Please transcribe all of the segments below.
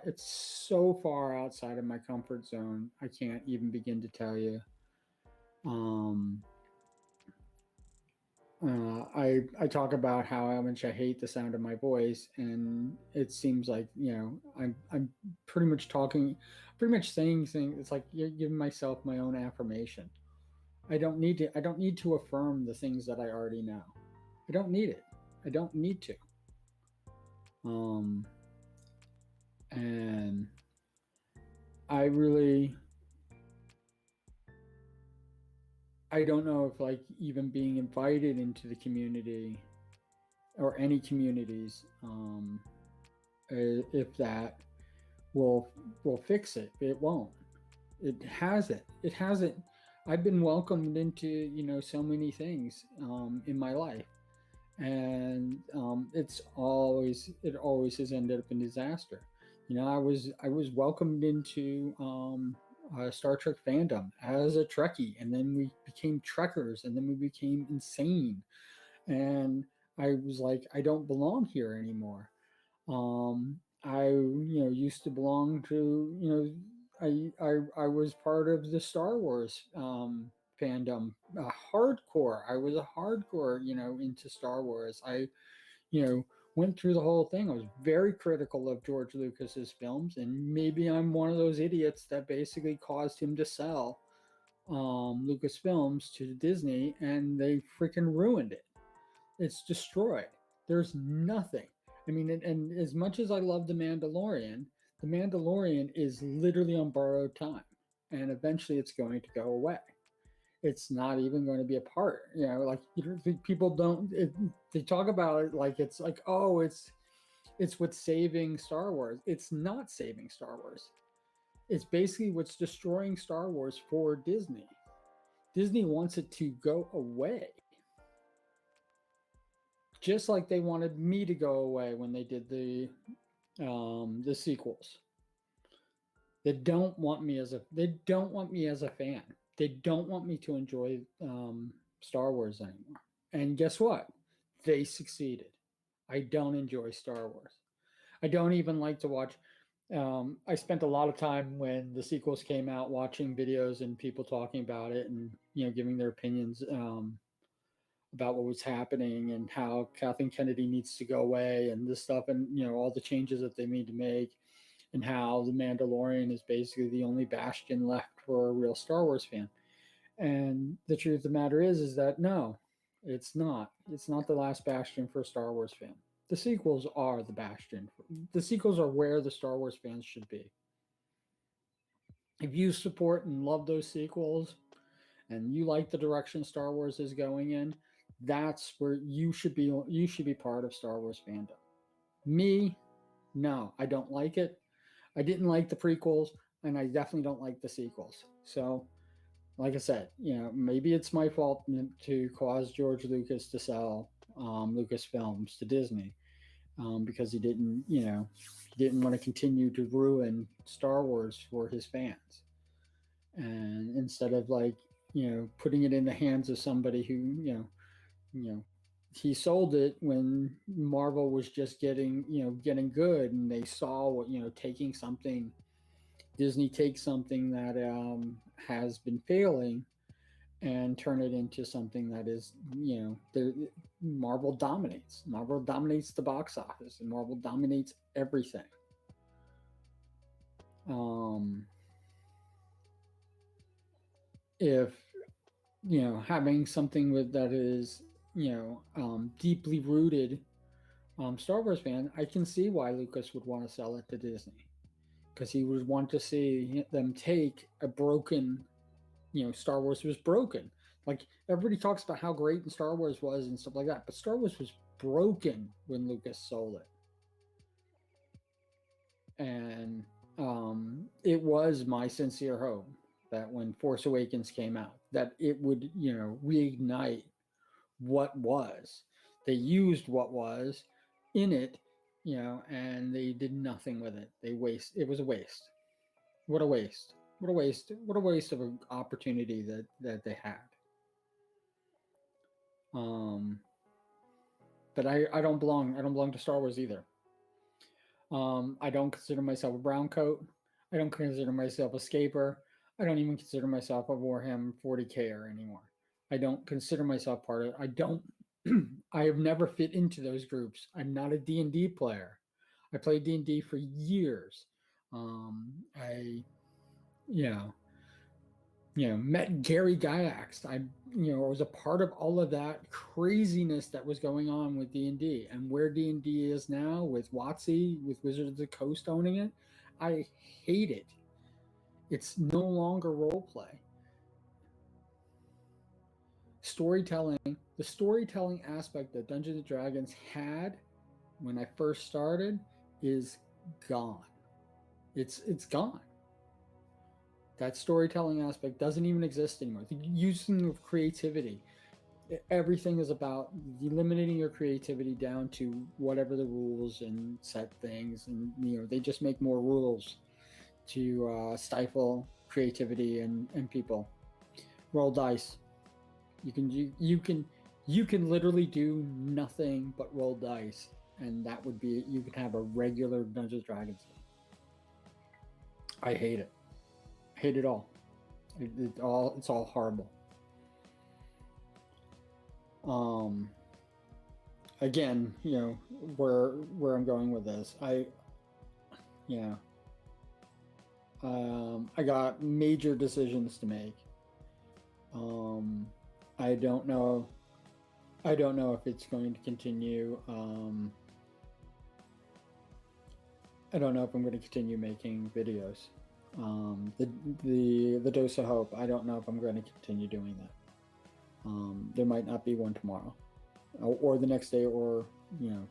it's so far outside of my comfort zone. I can't even begin to tell you. Um, I talk about how much I hate the sound of my voice, and it seems like I'm pretty much pretty much saying things. It's like you're giving myself my own affirmation. I don't need to affirm the things that I already know. I don't need it. I don't need to. Um, and I really I don't know if like even being invited into the community or any communities, if that will will fix it. It won't. It hasn't. It hasn't. I've been welcomed into so many things in my life, and it always has ended up in disaster. I was welcomed into Star Trek fandom as a Trekkie, and then we became Trekkers, and then we became insane, and I was like, I don't belong here anymore. I used to belong to I was part of the Star Wars fandom, hardcore. I was a hardcore into Star Wars. I you know went through the whole thing. I was very critical of George Lucas's films, and maybe I'm one of those idiots that basically caused him to sell Lucasfilms to Disney, and they freaking ruined it. It's destroyed. There's nothing. I mean, and as much as I love The Mandalorian is literally on borrowed time, and eventually it's going to go away. It's not even going to be a part. Like people don't. They talk about it like it's like, oh, it's what's saving Star Wars. It's not saving Star Wars. It's basically what's destroying Star Wars for Disney. Disney wants it to go away, just like they wanted me to go away when they did the sequels. They don't want me as a fan. They don't want me to enjoy Star Wars anymore. And guess what? They succeeded. I don't enjoy Star Wars. I don't even like to watch. I spent a lot of time when the sequels came out watching videos and people talking about it, and giving their opinions about what was happening and how Kathleen Kennedy needs to go away and this stuff, and all the changes that they need to make, and how the Mandalorian is basically the only bastion left for a real Star Wars fan. And the truth of the matter is that no, it's not. It's not the last bastion for a Star Wars fan. The sequels are the bastion. The sequels are where the Star Wars fans should be. If you support and love those sequels, and you like the direction Star Wars is going in, that's where you should be. You should be part of Star Wars fandom. Me, no, I don't like it. I didn't like the prequels, and I definitely don't like the sequels. So, like I said, maybe it's my fault to cause George Lucas to sell Lucasfilms to Disney, because he didn't want to continue to ruin Star Wars for his fans, and instead of like putting it in the hands of somebody who you know he sold it when Marvel was just getting good, and they saw what taking something Disney takes something that has been failing and turn it into something that is Marvel dominates. Marvel dominates the box office, and Marvel dominates everything. If having something with that is deeply rooted Star Wars fan, I can see why Lucas would want to sell it to Disney, because he would want to see them take a broken, Star Wars was broken. Like everybody talks about how great Star Wars was and stuff like that, but Star Wars was broken when Lucas sold it. And it was my sincere hope that when Force Awakens came out, that it would, reignite what was. They used what was in it, and they did nothing with it. It was a waste. What a waste. What a waste. What a waste of an opportunity that they had. But I don't belong to Star Wars either. I don't consider myself a brown coat. I don't consider myself a scaper. I don't even consider myself a Warhammer 40K anymore. I don't consider myself part of it. I don't. I have never fit into those groups. I'm not a D&D player. I played D&D for years. I, you know, met Gary Gygax. I, was a part of all of that craziness that was going on with D&D, and where D&D is now with WotC, with Wizards of the Coast owning it. I hate it. It's no longer role play. Storytelling, the storytelling aspect that Dungeons and Dragons had when I first started is gone. It's gone. That storytelling aspect doesn't even exist anymore. The using of creativity, everything is about eliminating your creativity down to whatever the rules and set things, and they just make more rules to stifle creativity and people. Roll dice. You can literally do nothing but roll dice, and that would be, you can have a regular Dungeons Dragons game. I hate it. I hate it all. It's all horrible. Again, where I'm going with this, I got major decisions to make. I don't know if it's going to continue. I don't know if I'm going to continue making videos. The Dose of Hope, I don't know if I'm going to continue doing that. There might not be one tomorrow, or the next day, or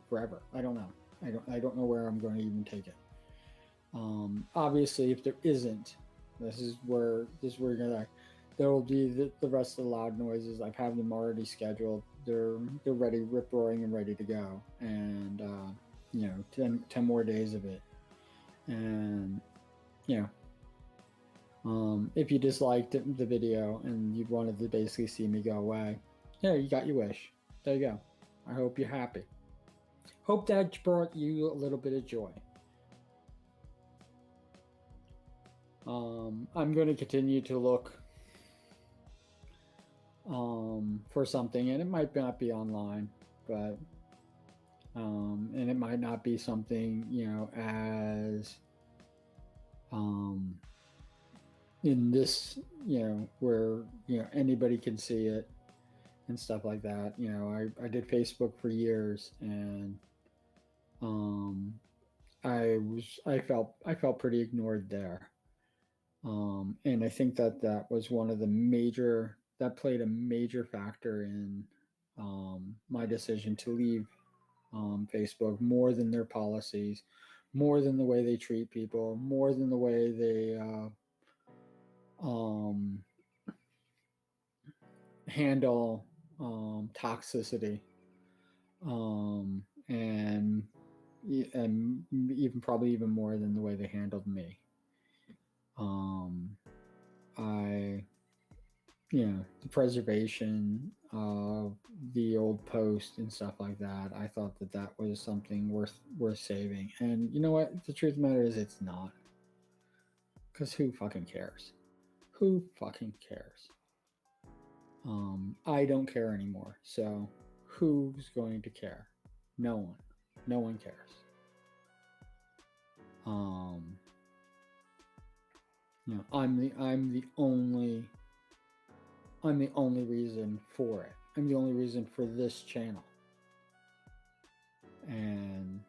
forever. I don't know. I don't know where I'm going to even take it. Obviously, if there isn't, this is where there will be the rest of the loud noises. I've had them already scheduled. They're ready, rip roaring and ready to go. And 10 more days of it. And if you disliked the video and you wanted to basically see me go away, you got your wish. There you go. I hope you're happy. Hope that brought you a little bit of joy. I'm going to continue to look for something, and it might not be online, but and it might not be something as in this where anybody can see it and stuff like that. I did Facebook for years, and I felt pretty ignored there, and I think that was one of that played a major factor in my decision to leave Facebook, more than their policies, more than the way they treat people, more than the way they handle toxicity, and even probably even more than the way they handled me. The preservation of the old post and stuff like that, I thought that was something worth saving. And you know what? The truth of the matter is, it's not. Because who fucking cares? Who fucking cares? I don't care anymore. So who's going to care? No one. No one cares. I'm the only reason for it. I'm the only reason for this channel. And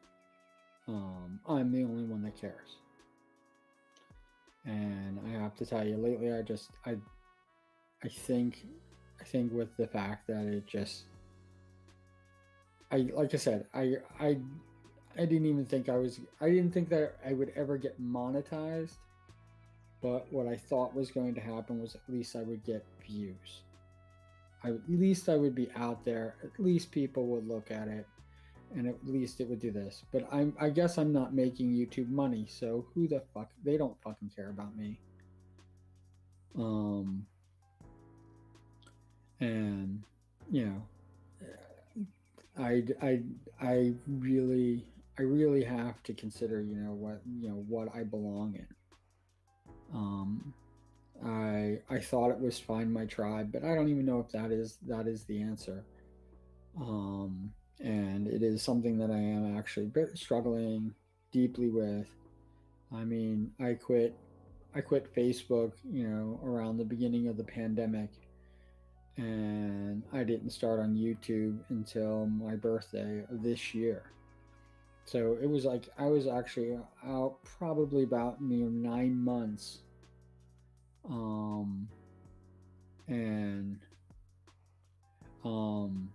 I'm the only one that cares. And I have to tell you, lately I think with the fact that it just, like I said, I didn't think that I would ever get monetized. But what I thought was going to happen was at least I would get views. At least I would be out there. At least people would look at it, and at least it would do this. But I guess I'm not making YouTube money, so who the fuck? They don't fucking care about me. And I I really have to consider, what I belong in. Um, I thought it was find my tribe, but I don't even know if that is the answer. And it is something that I am actually struggling deeply with. I mean, I quit Facebook, around the beginning of the pandemic, and I didn't start on YouTube until my birthday of this year. So it was like I was actually out probably about 9 months, um, and um,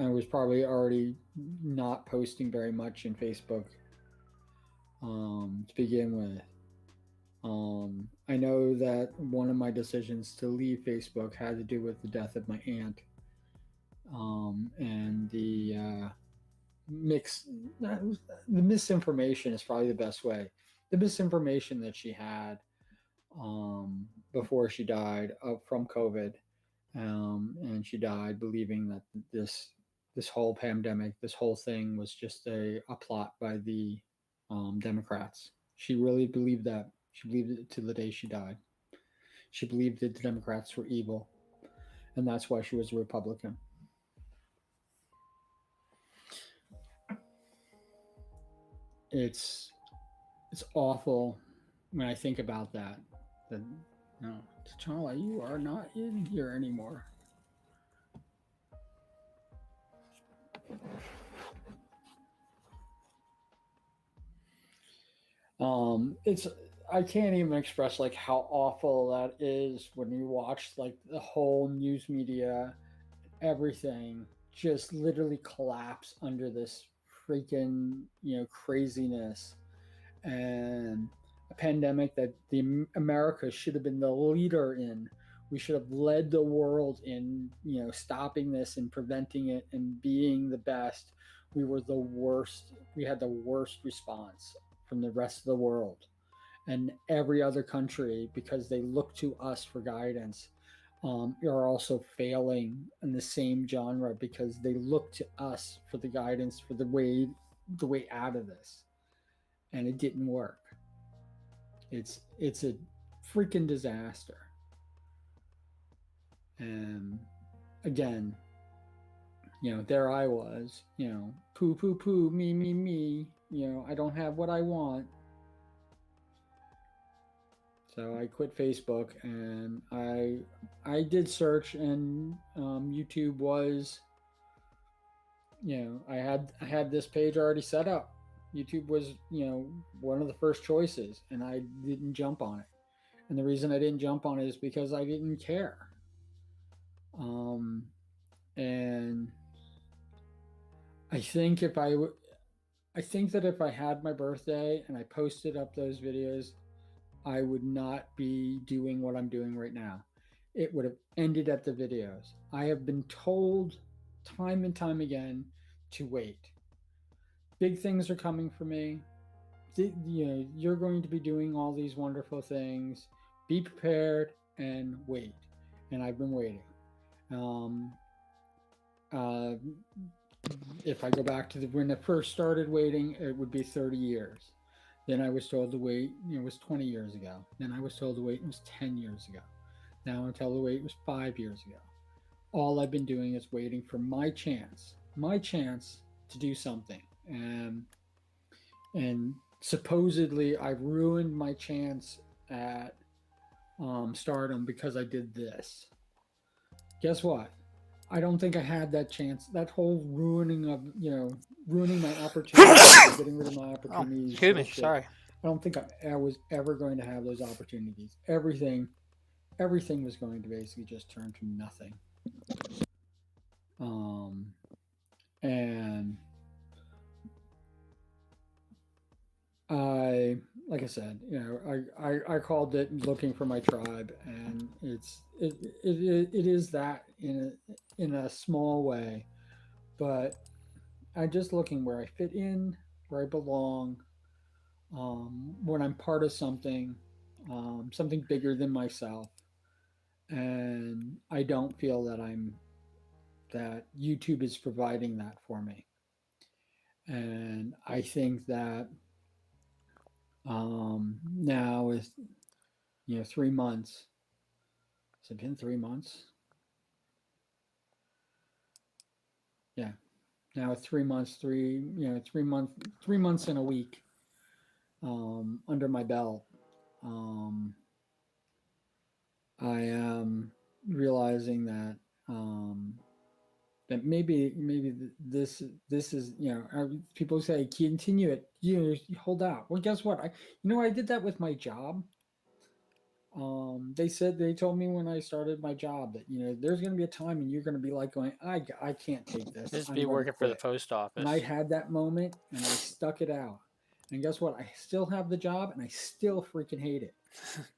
I was probably already not posting very much in Facebook, to begin with. I know that one of my decisions to leave Facebook had to do with the death of my aunt, and mix the misinformation is probably the best way. The misinformation that she had, before she died, from COVID, and she died believing that this whole pandemic, this whole thing was just a plot by the, Democrats. She really believed that. She believed it to the day she died. She believed that the Democrats were evil, and that's why she was a Republican. It's it's awful when I think about that. That no, T'Challa, you are not in here anymore. It's I can't even express like how awful that is when you watch like the whole news media, everything just literally collapse under this freaking craziness, and a pandemic that the America should have been the leader in. We should have led the world in stopping this and preventing it and being the best. We were the worst. We had the worst response from the rest of the world and every other country, because they look to us for guidance, are also failing in the same genre because they look to us for the guidance for the way out of this, and it didn't work. It's a freaking disaster. And again, there I was, poo poo poo, me, I don't have what I want. So I quit Facebook, and I did search, and YouTube was, I had this page already set up. YouTube was, one of the first choices, and I didn't jump on it. And the reason I didn't jump on it is because I didn't care. Um, and I think I think that if I had my birthday and I posted up those videos, I would not be doing what I'm doing right now. It would have ended at the videos. I have been told time and time again to wait. Big things are coming for me. You're going to be doing all these wonderful things. Be prepared and wait. And I've been waiting. Um, uh, if I go back to when I first started waiting, it would be 30 years. Then I was told to wait, it was 20 years ago. Then I was told to wait, it was 10 years ago. Now I'm told to wait, it was 5 years ago. All I've been doing is waiting for my chance to do something. And supposedly I've ruined my chance at, stardom because I did this. Guess what? I don't think I had that chance. That whole ruining my opportunities, getting rid of my Oh, opportunities, excuse me. bullshit. Sorry. I don't think I was ever going to have those opportunities. Everything was going to basically just turn to nothing. Um, and like I said, I called it looking for my tribe, and it is that in a small way, but I'm just looking where I fit in, where I belong, when I'm part of something, something bigger than myself, and I don't feel that YouTube is providing that for me. And I think that now with 3 months, has it been 3 months? Yeah, now with 3 months, 3 months and a week under my belt, um, I am realizing um, that maybe this is people say continue it, you hold out. Well, guess what? I did that with my job. They told me when I started my job that there's going to be a time and you're going to be like going, I can't take this. Just I'm be going to working for the quit. post And I office. had that moment and I stuck it out. And guess what? I still have the job and I still freaking hate it.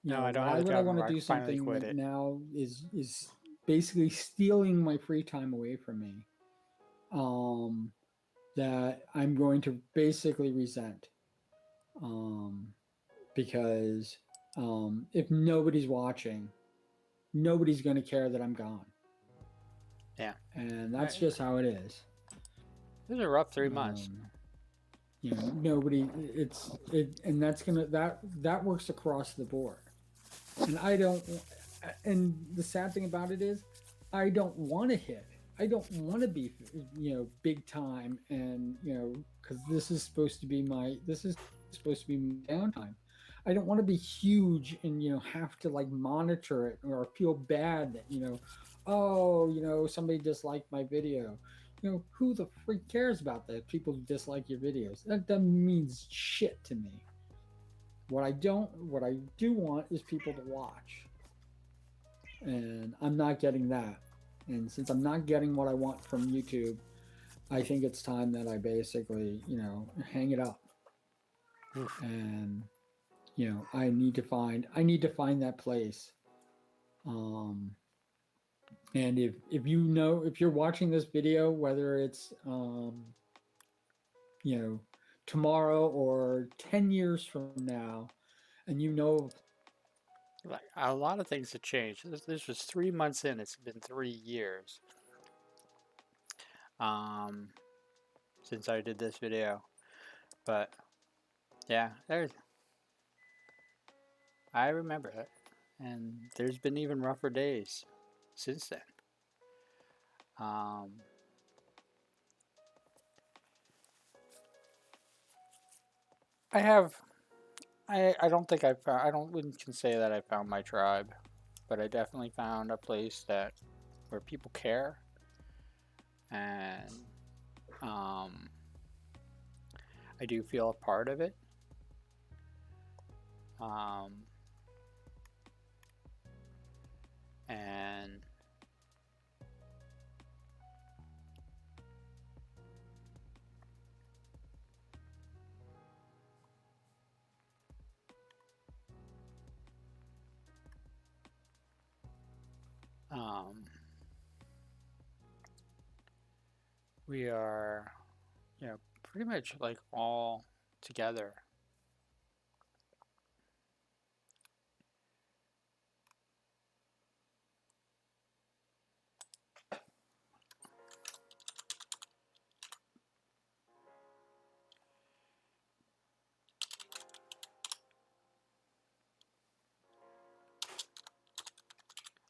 No, I don't have Why the would I job want to anymore. I do finally something quit that it. now is basically stealing my free time away from me? Um, that I'm going to basically resent. Um, because if nobody's watching, nobody's going to care that I'm gone. Yeah. And that's just how it is. It was a rough 3 months. Um, Nobody. And that works across the board. And I don't. And the sad thing about it is, I don't want to hit. I don't want to be, big time, and because this is supposed to be my downtime. I don't want to be huge and have to like monitor it or feel bad that oh somebody disliked my video. Who the freak cares about that? People dislike your videos. That doesn't means shit to me. What I do want is people to watch, and I'm not getting that. And since I'm not getting what I want from YouTube, I think it's time that I basically, hang it up. Oof. And I need to find that place. Um, and if you're watching this video, whether it's you know tomorrow or 10 years from now, and Like a lot of things have changed. This was 3 months in. It's been 3 years um, since I did this video. But yeah, I remember it, and there's been even rougher days since then. Um, I have. I don't think I found. I don't wouldn't can say that I found my tribe, but I definitely found a place that where people care, and um, I do feel a part of it. Um, and um, we are, pretty much like all together.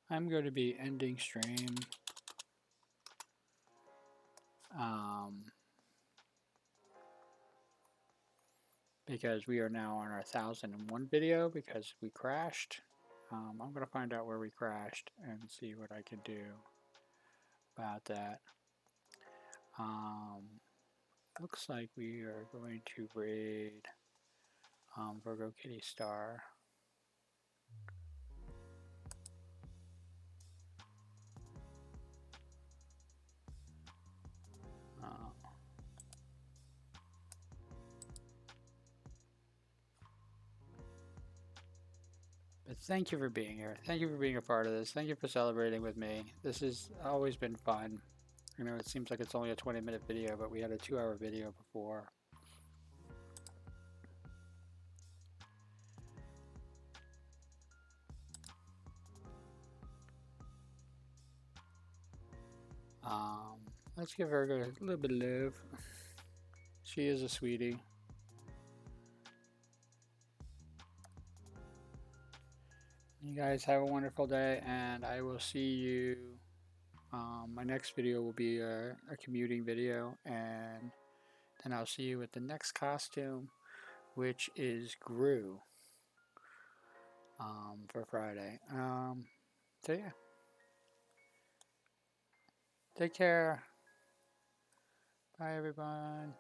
I'm going to be ending stream um, because we are now on our 1001 video because we crashed. I'm going to find out where we crashed and see what I can do about that. Looks like we are going to raid Virgo Kitty Star. Uh, But thank you for being here. Thank you for being a part of this. Thank you for celebrating with me. This has always been fun. It seems like it's only a 20-minute video, but we had a 2-hour video before. Let's give Virgo a little bit of love. She is a sweetie. You guys have a wonderful day, and I will see you. My next video will be a commuting video, and then I'll see you with the next costume, which is Gru, for Friday. So yeah, take care. Bye, everyone.